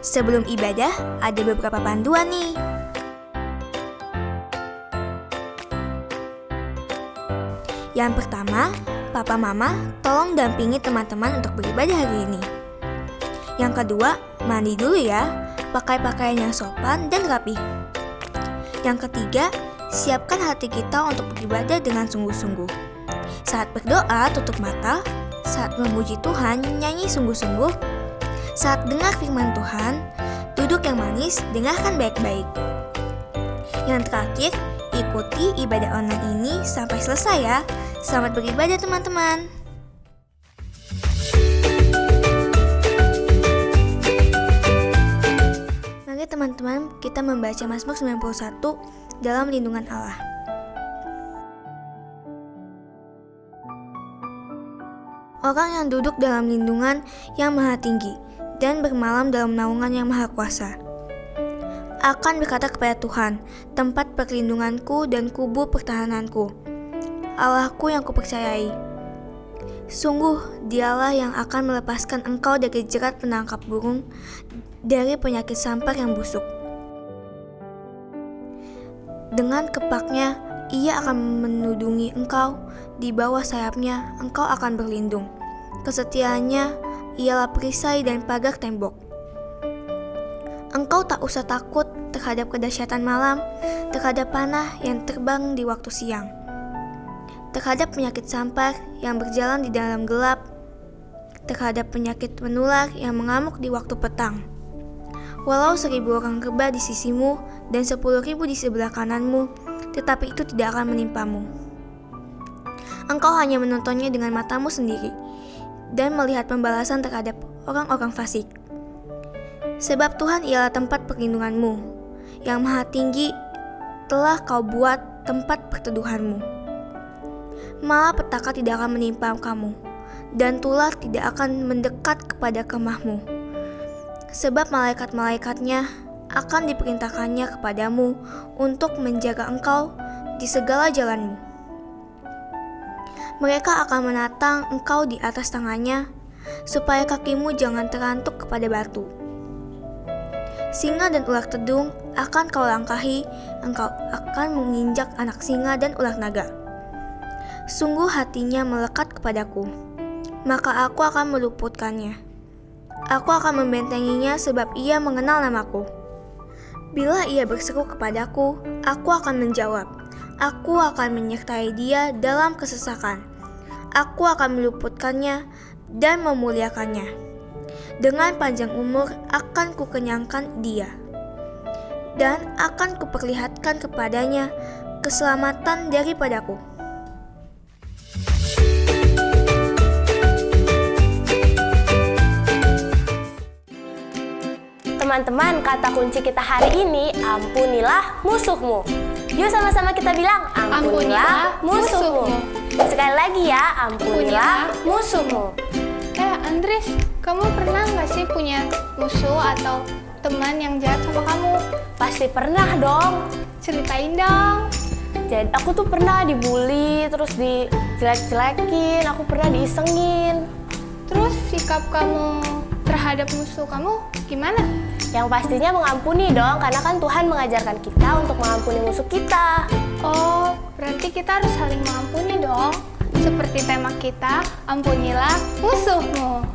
Sebelum ibadah, ada beberapa panduan nih. Yang pertama, Papa Mama tolong dampingi teman-teman untuk beribadah hari ini. Yang kedua, mandi dulu ya, pakai pakaian yang sopan dan rapi. Yang ketiga, siapkan hati kita untuk beribadah dengan sungguh-sungguh. Saat berdoa, tutup mata. Saat memuji Tuhan, nyanyi sungguh-sungguh. Saat dengar firman Tuhan, duduk yang manis, dengarkan baik-baik. Yang terakhir, ikuti ibadah online ini sampai selesai ya. Selamat beribadah teman-teman. Mari teman-teman, kita membaca Mazmur 91 dalam lindungan Allah. Orang yang duduk dalam lindungan yang maha tinggi dan bermalam dalam naungan yang maha kuasa akan berkata kepada Tuhan, tempat perlindunganku dan kubu pertahananku, Allahku yang kupercayai. Sungguh, dialah yang akan melepaskan engkau dari jerat penangkap burung, dari penyakit sampar yang busuk. Dengan kepaknya, ia akan menudungi engkau, di bawah sayapnya engkau akan berlindung. Kesetiaannya ialah perisai dan pagar tembok. Engkau tak usah takut terhadap kedahsyatan malam, terhadap panah yang terbang di waktu siang, terhadap penyakit sampar yang berjalan di dalam gelap, terhadap penyakit menular yang mengamuk di waktu petang. Walau 1.000 orang rebah di sisimu dan 10.000 di sebelah kananmu, tetapi itu tidak akan menimpamu. Engkau hanya menontonnya dengan matamu sendiri dan melihat pembalasan terhadap orang-orang fasik. Sebab Tuhan ialah tempat perlindunganmu, yang maha tinggi telah kau buat tempat perteduhanmu. Malah petaka tidak akan menimpa kamu, dan tulah tidak akan mendekat kepada kemahmu. Sebab malaikat-malaikatnya akan diperintahkannya kepadamu untuk menjaga engkau di segala jalanmu. Mereka akan menatang engkau di atas tangannya, supaya kakimu jangan terantuk kepada batu. Singa dan ular tedung akan kau langkahi, engkau akan menginjak anak singa dan ular naga. Sungguh hatinya melekat kepadaku, maka aku akan meluputkannya. Aku akan membentenginya sebab ia mengenal namaku. Bila ia berseru kepadaku, aku akan menjawab. Aku akan menyertai dia dalam kesesakan. Aku akan meluputkannya dan memuliakannya. Dengan panjang umur akan kukenyangkan dia, dan akan kuperlihatkan kepadanya keselamatan daripadaku. Teman-teman, kata kunci kita hari ini, ampunilah musuhmu. Yuk sama-sama kita bilang, ampunilah musuhmu. Sekali lagi ya, ampunilah musuhmu. Andres, kamu pernah nggak sih punya musuh atau teman yang jahat sama kamu? Pasti pernah dong. Ceritain dong. Jadi aku tuh pernah dibully, terus dijelek-jelekin, aku pernah diisengin. Terus sikap kamu terhadap musuh kamu gimana? Yang pastinya mengampuni dong, karena kan Tuhan mengajarkan kita untuk mengampuni musuh kita. Oh, berarti kita harus saling mengampuni dong. Seperti tema kita, ampunilah musuhmu.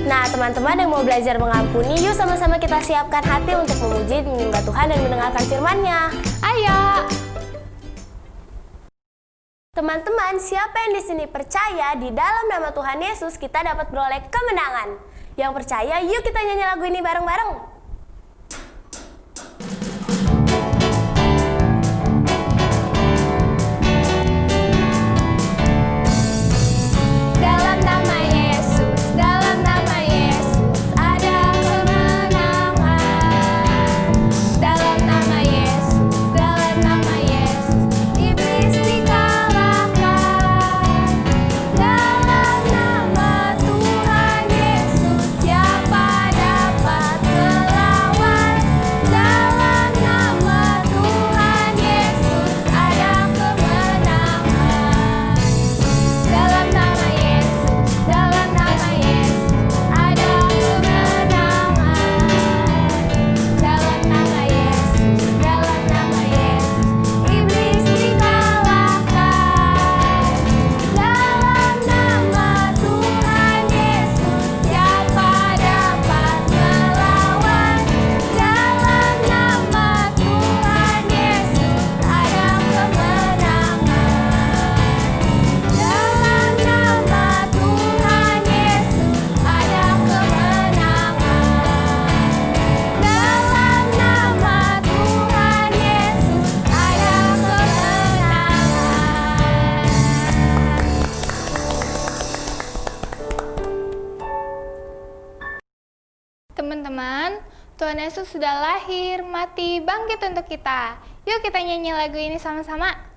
Nah, teman-teman yang mau belajar mengampuni, yuk sama-sama kita siapkan hati untuk memuji, menyembah Tuhan dan mendengarkan firman-Nya. Ayo! Teman-teman, siapa yang di sini percaya di dalam nama Tuhan Yesus kita dapat beroleh kemenangan? Yang percaya, yuk kita nyanyi lagu ini bareng-bareng. Dalam nama Tuhan Yesus, siapa dapat Tuhan Yesus sudah lahir, mati, bangkit untuk kita. Yuk kita nyanyi lagu ini sama-sama.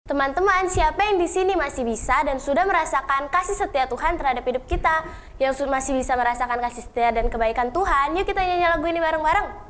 Teman-teman, siapa yang di sini masih bisa dan sudah merasakan kasih setia Tuhan terhadap hidup kita? Yang masih bisa merasakan kasih setia dan kebaikan Tuhan, yuk kita nyanyi lagu ini bareng-bareng.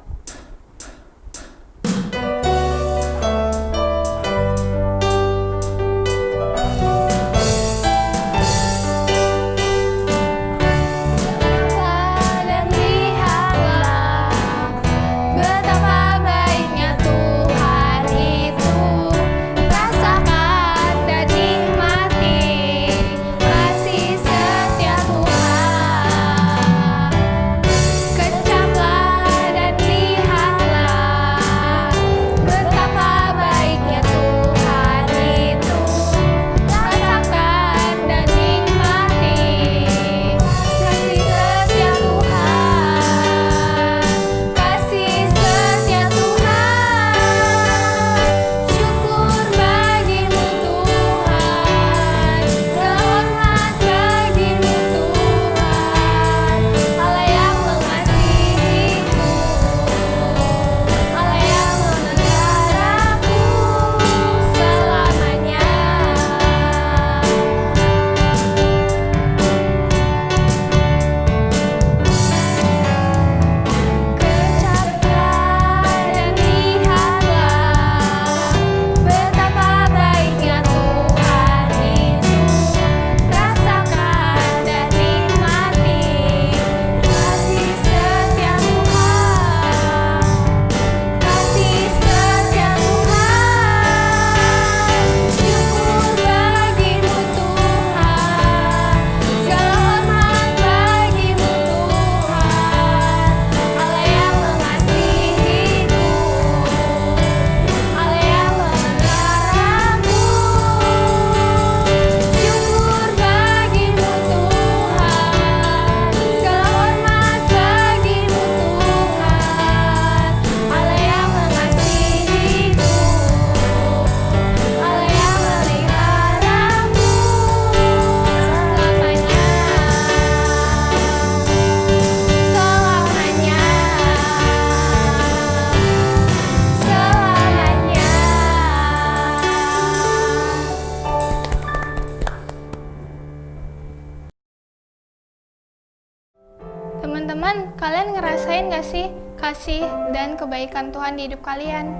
Teman-teman, kalian ngerasain gak sih kasih dan kebaikan Tuhan di hidup kalian?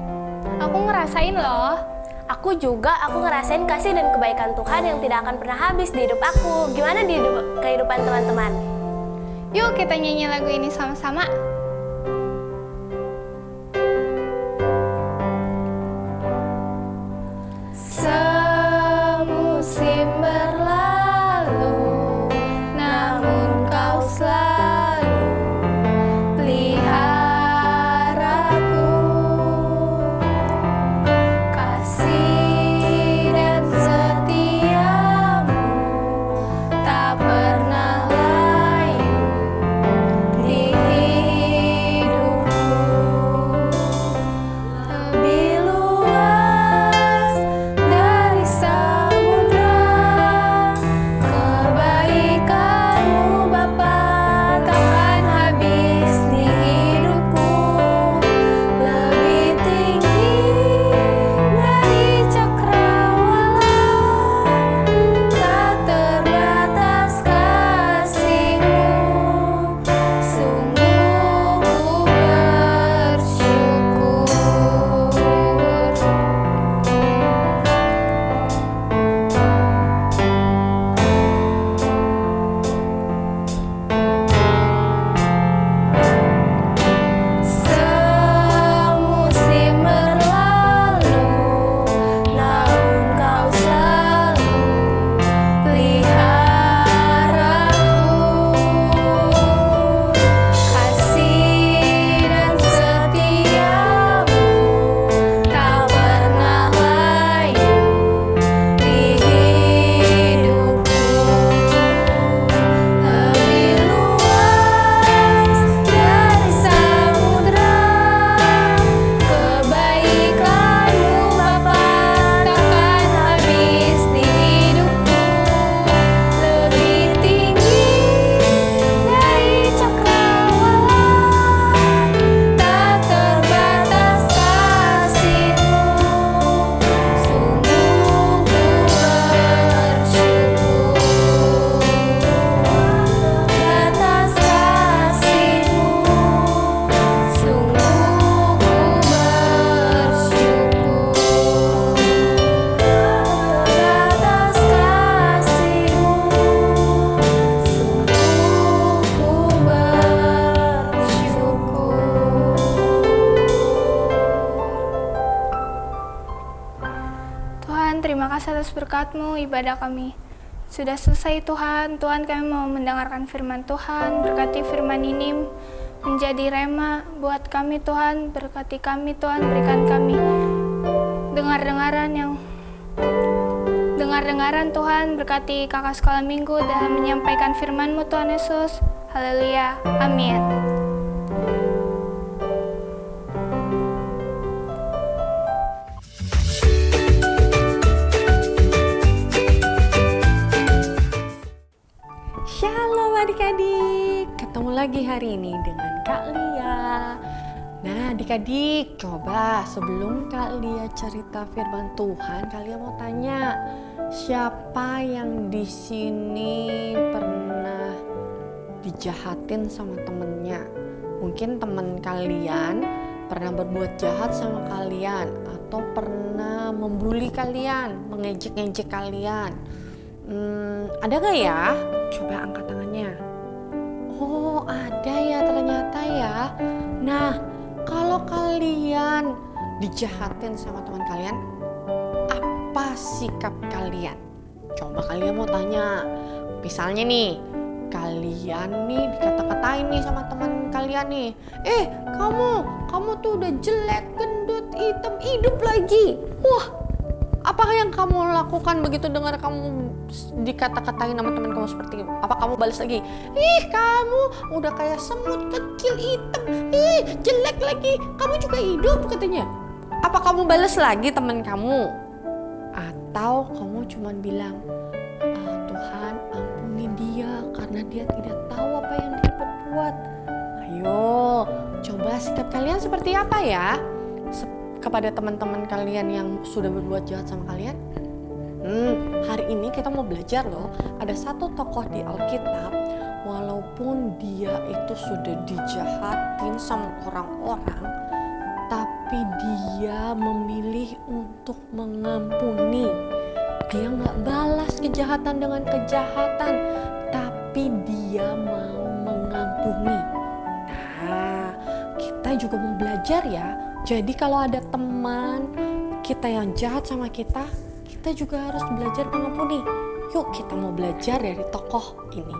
Aku ngerasain loh. Aku ngerasain kasih dan kebaikan Tuhan yang tidak akan pernah habis di hidup aku. Gimana di kehidupan teman-teman? Yuk kita nyanyi lagu ini sama-sama. Semusim berlalu, namun kau selalu peliharaku. Kasih dan setiamu tak pernah layu di hidupku. Lebih luas dari samudra, kebaikanmu Bapa takkan habis di hidupku. Lebih tinggi dari cakrawala, tak terbatas kasih-Mu. Sungguh ku bersyukur. Semusim berlalu, namun kau selalu peliharaku. Kasih dan setiamu tak pernah layu di hidupku. Lebih luas dari samudra, kebaikanmu Bapa takkan habis di hidupku. Lebih tinggi dari cakrawala, tak terbatas kasih-Mu. Sungguh ku bersyukur atas kasih-Mu. Sungguh ku bersyukur atas kasih-Mu. Sungguh ku bersyukur. Tuhan, terima kasih atas berkat-Mu. Ibadah kami sudah selesai Tuhan. Tuhan, kami mau mendengarkan firman Tuhan. Berkati firman ini menjadi rema buat kami Tuhan. Berkati kami Tuhan, berikan kami dengar-dengaran Tuhan. Berkati kakak sekolah minggu dalam menyampaikan firman-Mu Tuhan Yesus. Haleluya, amin. Shalom adik-adik, ketemu lagi hari ini dengan Kak Lia. Nah adik-adik, coba sebelum Kak Lia cerita firman Tuhan, Kak Lia mau tanya, siapa yang di sini pernah dijahatin sama temennya? Mungkin teman kalian pernah berbuat jahat sama kalian, atau pernah membuli kalian, mengejek-ngejek kalian. Ada gak ya? Coba angkat tangannya. Oh ada ya ternyata ya. Nah kalau kalian dijahatin sama teman kalian, apa sikap kalian? Coba kalian mau tanya. Misalnya nih, kalian nih dikata-katain nih sama teman kalian nih. Kamu tuh udah jelek, gendut, hitam, hidup lagi. Wah, apakah yang kamu lakukan begitu dengar kamu dikata-katain sama teman kamu seperti itu? Apa kamu balas lagi? Kamu udah kayak semut kecil hitam. Jelek lagi. Kamu juga hidup katanya. Apa kamu balas lagi teman kamu? Atau kamu cuman bilang, Tuhan ampuni dia karena dia tidak tahu apa yang dia perbuat. Ayo, coba sikap kalian seperti apa ya? Kepada teman-teman kalian yang sudah berbuat jahat sama kalian. Hari ini kita mau belajar loh, ada satu tokoh di Alkitab, walaupun dia itu sudah dijahatin sama orang-orang, tapi tapi dia memilih untuk mengampuni. Dia nggak balas kejahatan dengan kejahatan, tapi dia mau mengampuni. Nah, kita juga mau belajar ya. Jadi kalau ada teman kita yang jahat sama kita, kita juga harus belajar mengampuni. Yuk kita mau belajar dari tokoh ini.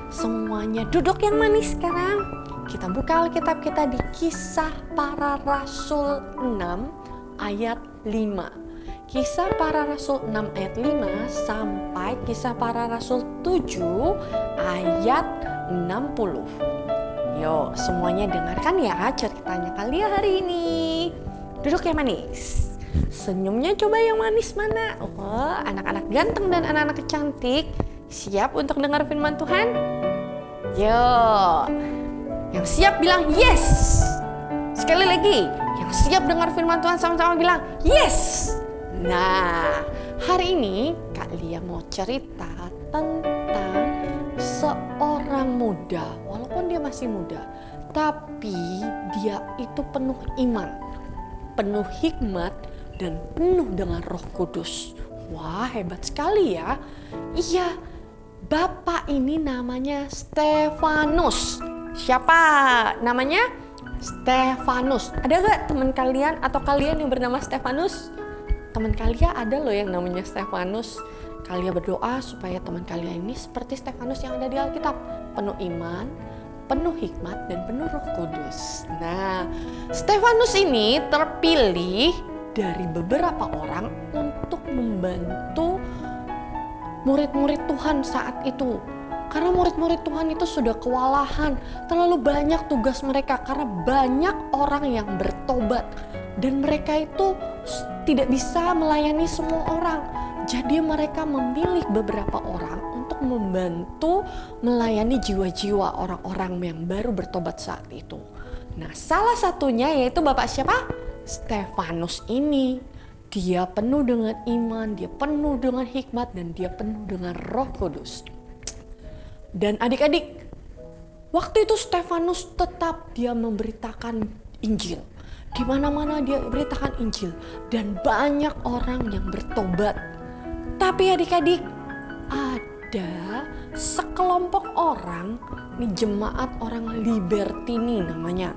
Semuanya duduk yang manis sekarang. Kita buka Alkitab kita di Kisah Para Rasul 6 ayat 5. Kisah Para Rasul 6 ayat 5 sampai Kisah Para Rasul 7 ayat 60. Yuk semuanya dengarkan ya ceritanya kalian hari ini. Duduk yang manis. Senyumnya coba yang manis mana? Oh, anak-anak ganteng dan anak-anak cantik siap untuk dengar firman Tuhan? Yuk. Yang siap bilang yes. Sekali lagi, yang siap dengar firman Tuhan sama-sama bilang yes. Nah, hari ini Kak Lia mau cerita tentang seorang muda. Walaupun dia masih muda, tapi dia itu penuh iman, penuh hikmat, dan penuh dengan Roh Kudus. Wah, hebat sekali ya. Iya, Bapak ini namanya Stefanus. Siapa namanya? Stefanus. Ada gak teman kalian atau kalian yang bernama Stefanus? Teman kalian ada loh yang namanya Stefanus. Kalian berdoa supaya teman kalian ini seperti Stefanus yang ada di Alkitab. Penuh iman, penuh hikmat, dan penuh Roh Kudus. Nah, Stefanus ini terpilih dari beberapa orang untuk membantu murid-murid Tuhan saat itu. Karena murid-murid Tuhan itu sudah kewalahan, terlalu banyak tugas mereka karena banyak orang yang bertobat dan mereka itu tidak bisa melayani semua orang. Jadi mereka memilih beberapa orang untuk membantu melayani jiwa-jiwa orang-orang yang baru bertobat saat itu. Nah, salah satunya yaitu Bapak siapa? Stefanus ini. Dia penuh dengan iman, dia penuh dengan hikmat, dan dia penuh dengan Roh Kudus. Dan adik-adik, waktu itu Stefanus tetap dia memberitakan Injil. Di mana-mana dia beritakan Injil dan banyak orang yang bertobat. Tapi adik-adik, ada sekelompok orang, ini jemaat orang Libertini namanya.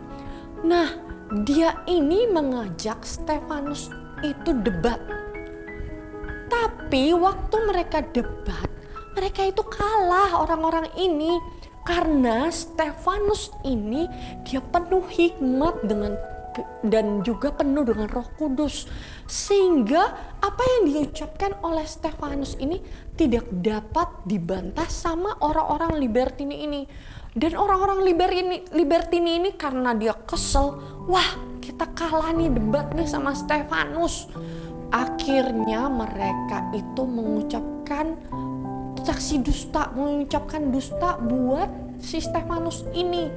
Nah, dia ini mengajak Stefanus itu debat. Tapi waktu mereka debat, mereka itu kalah orang-orang ini karena Stefanus ini dia penuh hikmat dan juga penuh dengan Roh Kudus, sehingga apa yang diucapkan oleh Stefanus ini tidak dapat dibantah sama orang-orang Libertini ini. Dan orang-orang Libertini ini karena dia kesel, wah kita kalah nih debat nih sama Stefanus. Akhirnya mereka itu mengucapkan saksi dusta, mengucapkan dusta buat si Stefanus ini.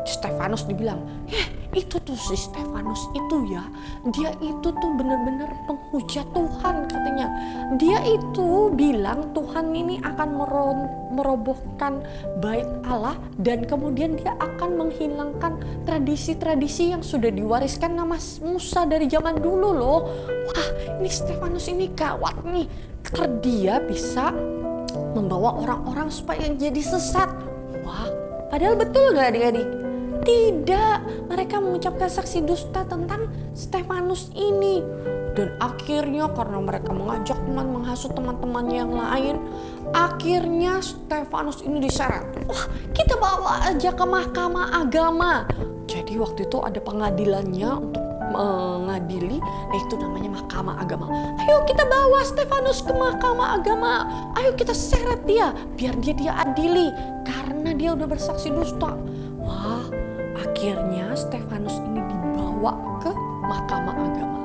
Stefanus dibilang, itu tuh si Stefanus itu ya, dia itu tuh benar-benar penghujat Tuhan katanya. Dia itu bilang Tuhan ini akan merobohkan bait Allah dan kemudian dia akan menghilangkan tradisi-tradisi yang sudah diwariskan nama Musa dari zaman dulu loh. Wah, ini Stefanus ini gawat nih, karena dia bisa membawa orang-orang supaya jadi sesat. Wah, padahal betul gak adik-adik? Tidak, mereka mengucapkan saksi dusta tentang Stefanus ini. Dan akhirnya karena mereka mengajak teman menghasut teman-teman yang lain, akhirnya Stefanus ini diseret. Wah, kita bawa aja ke mahkamah agama. Jadi waktu itu ada pengadilannya untuk mengadili, itu namanya mahkamah agama. Ayo kita bawa Stefanus ke mahkamah agama. Ayo kita seret dia, biar dia diadili karena dia udah bersaksi dusta. Wah, akhirnya Stefanus ini dibawa ke mahkamah agama.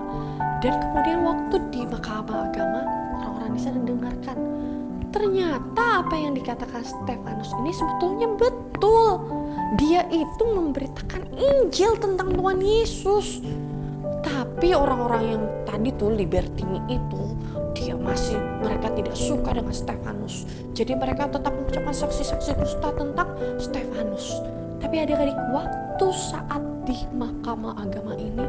Dan kemudian waktu di mahkamah agama, orang-orang di sana dengarkan. Ternyata apa yang dikatakan Stefanus ini sebetulnya betul. Dia itu memberitakan Injil tentang Tuhan Yesus. Tapi orang-orang yang tadi tuh Libertini itu, mereka tidak suka dengan Stefanus. Jadi mereka tetap mengucapkan saksi-saksi dusta tentang Stefanus. Tapi adik-adik, waktu saat di Mahkamah Agama ini,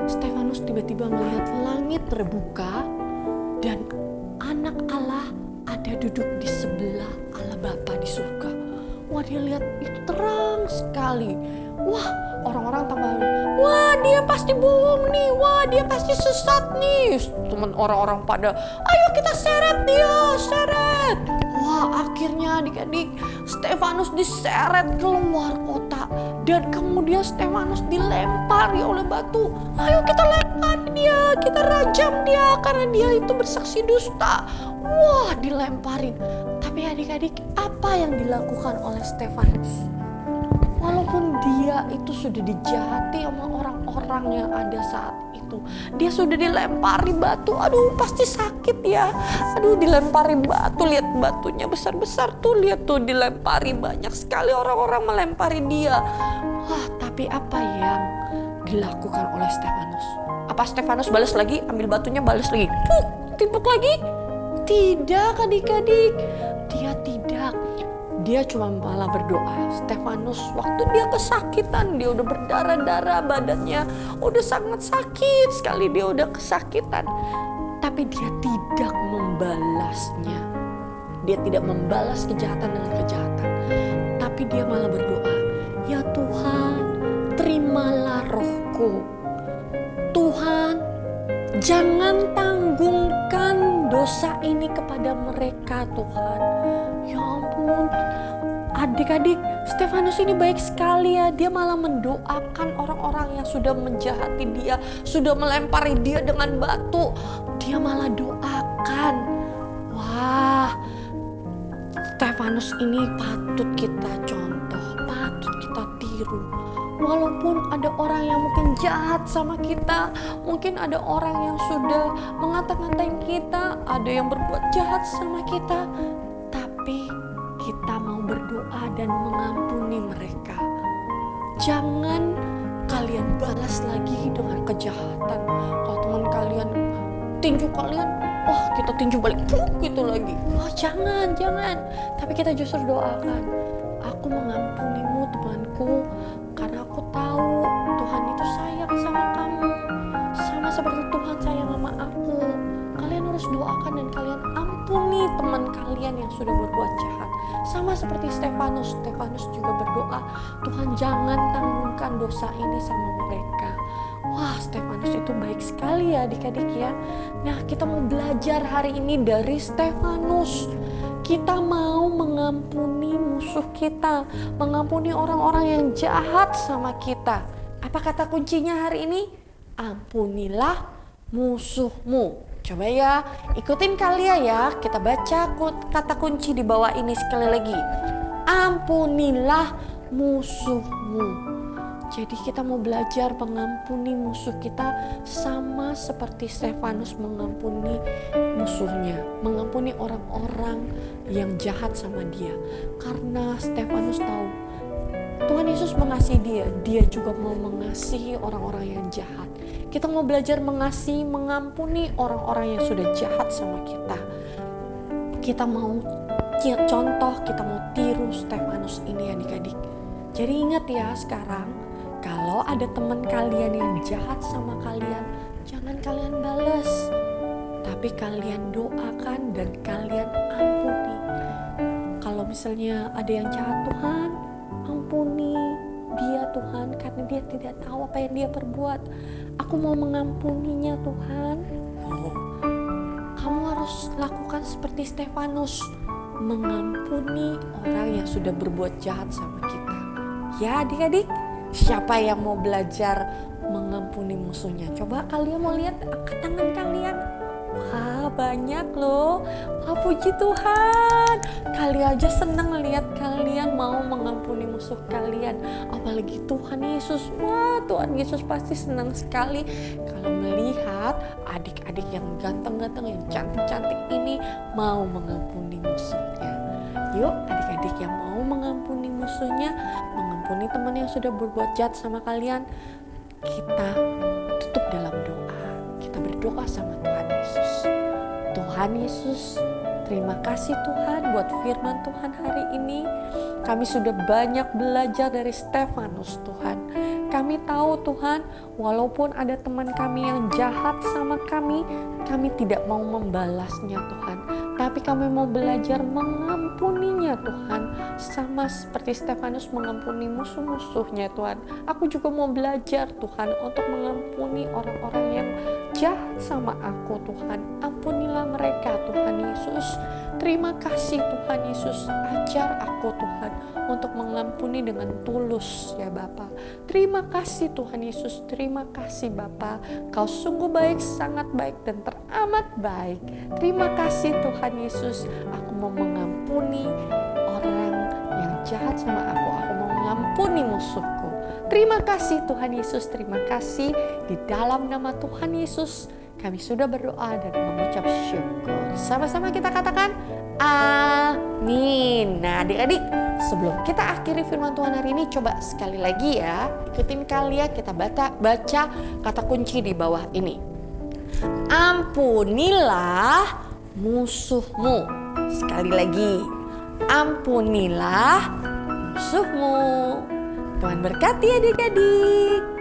Stefanus tiba-tiba melihat langit terbuka dan anak Allah ada duduk di sebelah Allah Bapa di surga. Wah, dia lihat itu terang sekali. Wah, orang-orang tambah, wah dia pasti bohong nih, wah dia pasti sesat nih. Teman orang-orang pada, ayo kita seret dia, seret. Wah, akhirnya adik-adik Stefanus diseret keluar kota. Dan kemudian Stefanus dilempari oleh batu. Ayo kita lempari dia, kita rajam dia karena dia itu bersaksi dusta. Wah, dilemparin. Tapi adik-adik, apa yang dilakukan oleh Stefanus? Walaupun dia itu sudah dijahati sama orang-orang yang ada saat itu, dia sudah dilempari batu, aduh pasti sakit ya, aduh dilempari batu, lihat batunya besar-besar tuh, lihat tuh dilempari, banyak sekali orang-orang melempari dia. Wah, tapi apa yang dilakukan oleh Stefanus? Apa Stefanus balas lagi, ambil batunya balas lagi, timpuk lagi? Tidak adik-adik, dia tidak. Dia cuma malah berdoa. Stefanus waktu dia kesakitan, dia udah berdarah-darah, badannya udah sangat sakit sekali, dia udah kesakitan. Tapi dia tidak membalasnya. Dia tidak membalas kejahatan dengan kejahatan. Tapi dia malah berdoa, ya Tuhan, terimalah rohku. Tuhan, jangan tanggungkan dosa ini kepada mereka Tuhan. Ya ampun, adik-adik, Stefanus ini baik sekali ya. Dia malah mendoakan orang-orang yang sudah menjahati dia, sudah melempari dia dengan batu. Dia malah doakan. Wah, Stefanus ini patut kita contoh, patut kita tiru. Walaupun ada orang yang mungkin jahat sama kita, mungkin ada orang yang sudah mengata-ngatain kita, ada yang berbuat jahat sama kita, tapi kita mau berdoa dan mengampuni mereka. Jangan kalian balas lagi dengan kejahatan. Kalau teman kalian tinju kalian, wah kita tinju balik gitu lagi. Wah jangan. Tapi kita justru doakan, aku mengampunimu temanku, karena aku tahu Tuhan itu sayang sama kamu, sama seperti Tuhan sayang sama aku. Kalian harus doakan dan kalian ampuni teman kalian yang sudah berbuat jahat. Sama seperti Stefanus juga berdoa, Tuhan jangan tanggungkan dosa ini sama mereka. Wah, Stefanus itu baik sekali ya adik-adik ya. Nah, kita mau belajar hari ini dari Stefanus. Kita mau mengampuni musuh kita, mengampuni orang-orang yang jahat sama kita. Apa kata kuncinya hari ini? Ampunilah musuhmu. Coba ya, ikutin kalian ya. Kita baca kata kunci di bawah ini sekali lagi. Ampunilah musuhmu. Jadi kita mau belajar mengampuni musuh kita sama seperti Stefanus mengampuni musuhnya, mengampuni orang-orang yang jahat sama dia. Karena Stefanus tahu Tuhan Yesus mengasihi dia juga mau mengasihi orang-orang yang jahat. Kita mau belajar mengasihi, mengampuni orang-orang yang sudah jahat sama kita. Kita mau contoh, kita mau tiru Stefanus ini adik-adik. Jadi ingat ya sekarang, kalau ada teman kalian yang jahat sama kalian, jangan kalian balas. Tapi kalian doakan dan kalian ampuni. Kalau misalnya ada yang jahat, Tuhan ampuni dia Tuhan, karena dia tidak tahu apa yang dia perbuat. Aku mau mengampuninya Tuhan. Kamu harus lakukan seperti Stefanus, mengampuni orang yang sudah berbuat jahat sama kita. Ya adik-adik, siapa yang mau belajar mengampuni musuhnya? Coba kalian mau lihat, angkat tangan kalian. Wah banyak loh. Wah puji Tuhan. Kali aja senang lihat kalian mau mengampuni musuh kalian. Apalagi Tuhan Yesus. Wah Tuhan Yesus pasti senang sekali kalau melihat adik-adik yang ganteng-ganteng, yang cantik-cantik ini mau mengampuni musuhnya. Yuk adik-adik yang mau mengampuni musuhnya, mengampuni teman yang sudah berbuat jahat sama kalian, kita tutup dalam doa. Kita berdoa sama Tuhan Yesus. Tuhan Yesus, Terima kasih Tuhan buat firman Tuhan hari ini. Kami sudah banyak belajar dari Stefanus Tuhan. Kami tahu Tuhan, walaupun ada teman kami yang jahat sama kami tidak mau membalasnya Tuhan. Tapi kami mau belajar mengampuninya Tuhan. Sama seperti Stefanus mengampuni musuh-musuhnya Tuhan. Aku juga mau belajar Tuhan untuk mengampuni orang-orang yang jahat sama aku Tuhan. Ampunilah mereka Tuhan Yesus. Terima kasih Tuhan Yesus. Ajar aku Tuhan untuk mengampuni dengan tulus ya Bapa. Terima kasih Tuhan Yesus. Terima kasih Bapa. Kau sungguh baik, sangat baik dan teramat baik. Terima kasih Tuhan Yesus. Aku mau mengampuni orang yang jahat sama aku. Aku mau mengampuni musuhku. Terima kasih Tuhan Yesus. Terima kasih. Di dalam nama Tuhan Yesus kami sudah berdoa dan mengucap syukur. Sama-sama kita katakan amin. Nah adik-adik, sebelum kita akhiri firman Tuhan hari ini, coba sekali lagi ya, ikutin kalian kita baca kata kunci di bawah ini. Ampunilah musuhmu. Sekali lagi, ampunilah musuhmu. Tuhan berkati adik-adik.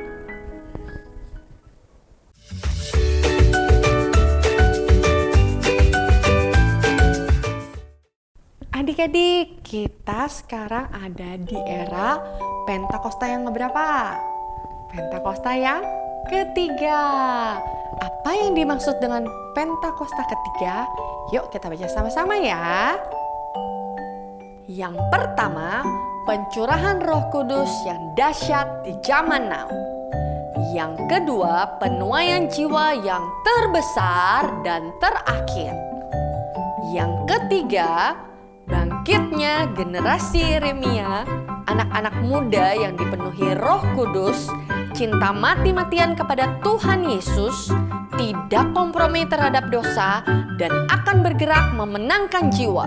Adik-adik, kita sekarang ada di era Pentakosta yang keberapa? Pentakosta yang ketiga. Apa yang dimaksud dengan Pentakosta ketiga? Yuk kita baca sama-sama ya. Yang pertama, pencurahan Roh Kudus yang dahsyat di zaman now. Yang kedua, penuaian jiwa yang terbesar dan terakhir. Yang ketiga, bangkitnya generasi Yeremia, anak-anak muda yang dipenuhi Roh Kudus, cinta mati-matian kepada Tuhan Yesus, tidak kompromi terhadap dosa, dan akan bergerak memenangkan jiwa.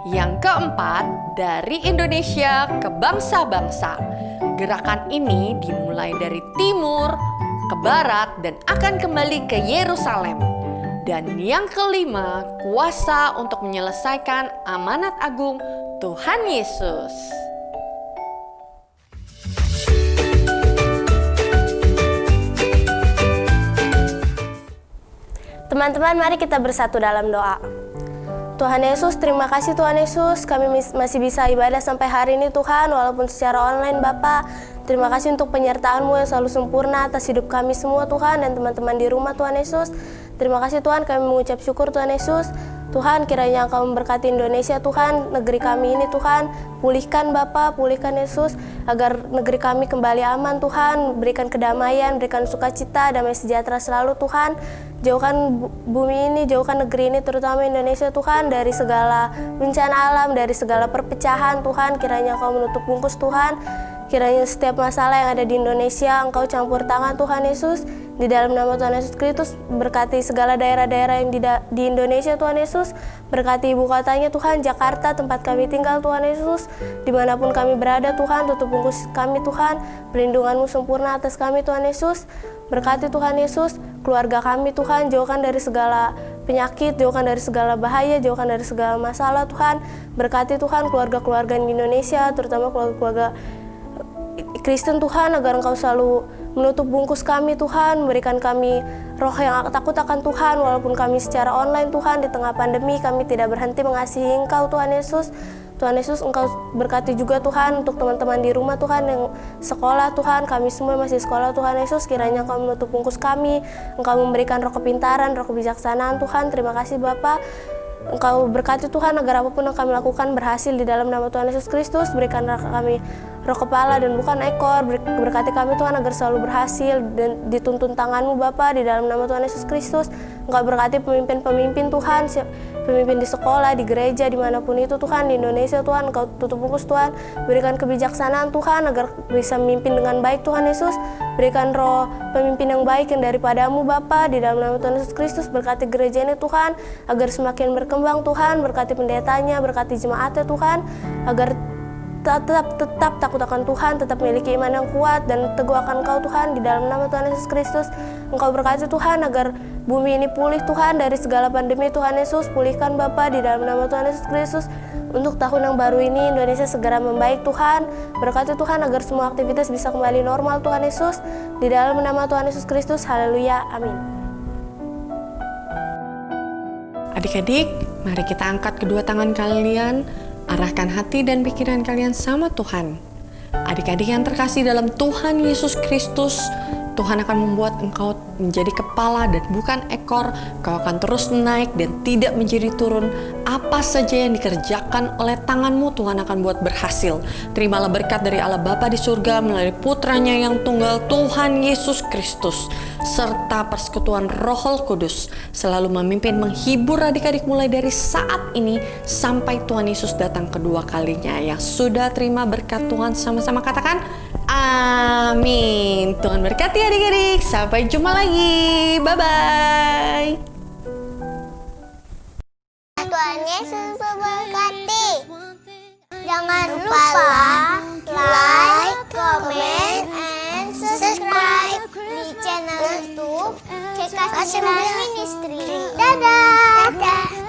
Yang keempat, dari Indonesia ke bangsa-bangsa. Gerakan ini dimulai dari timur ke barat dan akan kembali ke Yerusalem. Dan yang kelima, kuasa untuk menyelesaikan amanat agung Tuhan Yesus. Teman-teman, mari kita bersatu dalam doa. Tuhan Yesus, terima kasih Tuhan Yesus, kami masih bisa ibadah sampai hari ini Tuhan, walaupun secara online Bapa. Terima kasih untuk penyertaan-Mu yang selalu sempurna atas hidup kami semua Tuhan dan teman-teman di rumah Tuhan Yesus. Terima kasih Tuhan, kami mengucap syukur Tuhan Yesus. Tuhan, kiranya Engkau memberkati Indonesia Tuhan, negeri kami ini Tuhan. Pulihkan Bapa, pulihkan Yesus, agar negeri kami kembali aman Tuhan. Berikan kedamaian, berikan sukacita, damai sejahtera selalu Tuhan. Jauhkan bumi ini, jauhkan negeri ini, terutama Indonesia Tuhan, dari segala bencana alam, dari segala perpecahan Tuhan. Kiranya Engkau menutup bungkus Tuhan. Kiranya setiap masalah yang ada di Indonesia Engkau campur tangan Tuhan Yesus. Di dalam nama Tuhan Yesus Kristus, berkati segala daerah-daerah yang di Indonesia Tuhan Yesus. Berkati ibu kotanya Tuhan, Jakarta, tempat kami tinggal Tuhan Yesus. Dimanapun kami berada Tuhan, tutup bungkus kami Tuhan. Perlindungan-Mu sempurna atas kami Tuhan Yesus. Berkati Tuhan Yesus, keluarga kami Tuhan, jauhkan dari segala penyakit, jauhkan dari segala bahaya, jauhkan dari segala masalah Tuhan. Berkati Tuhan keluarga-keluarga di Indonesia, terutama keluarga-keluarga Kristen Tuhan, agar Engkau selalu menutup bungkus kami Tuhan, memberikan kami roh yang takut akan Tuhan, walaupun kami secara online Tuhan, di tengah pandemi kami tidak berhenti mengasihi Engkau Tuhan Yesus. Tuhan Yesus, Engkau berkati juga Tuhan untuk teman-teman di rumah Tuhan yang sekolah Tuhan, kami semua masih sekolah Tuhan Yesus, kiranya Engkau menutup bungkus kami, Engkau memberikan roh kepintaran, roh kebijaksanaan Tuhan. Terima kasih Bapa. Engkau berkati Tuhan agar apapun yang kami lakukan berhasil di dalam nama Tuhan Yesus Kristus. Berikan kami roh kepala dan bukan ekor. Berkati kami Tuhan agar selalu berhasil dan dituntun tangan-Mu Bapa di dalam nama Tuhan Yesus Kristus. Engkau berkati pemimpin-pemimpin Tuhan, pemimpin di sekolah, di gereja, dimanapun itu Tuhan, di Indonesia Tuhan. Engkau tutup bungkus Tuhan. Berikan kebijaksanaan Tuhan agar bisa memimpin dengan baik Tuhan Yesus. Berikan roh pemimpin yang baik yang daripada-Mu Bapa di dalam nama Tuhan Yesus Kristus. Berkati gereja ini Tuhan agar semakin berkembang Tuhan. Berkati pendetanya, berkati jemaatnya Tuhan, agar tetap takut akan Tuhan, tetap memiliki iman yang kuat dan teguh akan Engkau Tuhan di dalam nama Tuhan Yesus Kristus. Engkau berkati Tuhan agar bumi ini pulih Tuhan dari segala pandemi. Tuhan Yesus, pulihkan Bapa di dalam nama Tuhan Yesus Kristus. Untuk tahun yang baru ini Indonesia segera membaik Tuhan. Berkati Tuhan agar semua aktivitas bisa kembali normal Tuhan Yesus. Di dalam nama Tuhan Yesus Kristus, haleluya, amin. Adik-adik, mari kita angkat kedua tangan kalian, arahkan hati dan pikiran kalian sama Tuhan. Adik-adik yang terkasih dalam Tuhan Yesus Kristus, Tuhan akan membuat engkau menjadi kepala dan bukan ekor. Kau akan terus naik dan tidak menjadi turun. Apa saja yang dikerjakan oleh tanganmu, Tuhan akan buat berhasil. Terimalah berkat dari Allah Bapa di surga melalui putranya yang tunggal, Tuhan Yesus Kristus, serta persekutuan Roh Kudus selalu memimpin, menghibur adik-adik mulai dari saat ini sampai Tuhan Yesus datang kedua kalinya. Yang sudah terima berkat Tuhan sama-sama katakan amin. Tuhan berkati adik-adik. Sampai jumpa lagi. Bye-bye. Tuhan Yesus memberkati. Jangan lupa like, comment, and subscribe di channel YouTube CK9 Ministry. Dadah.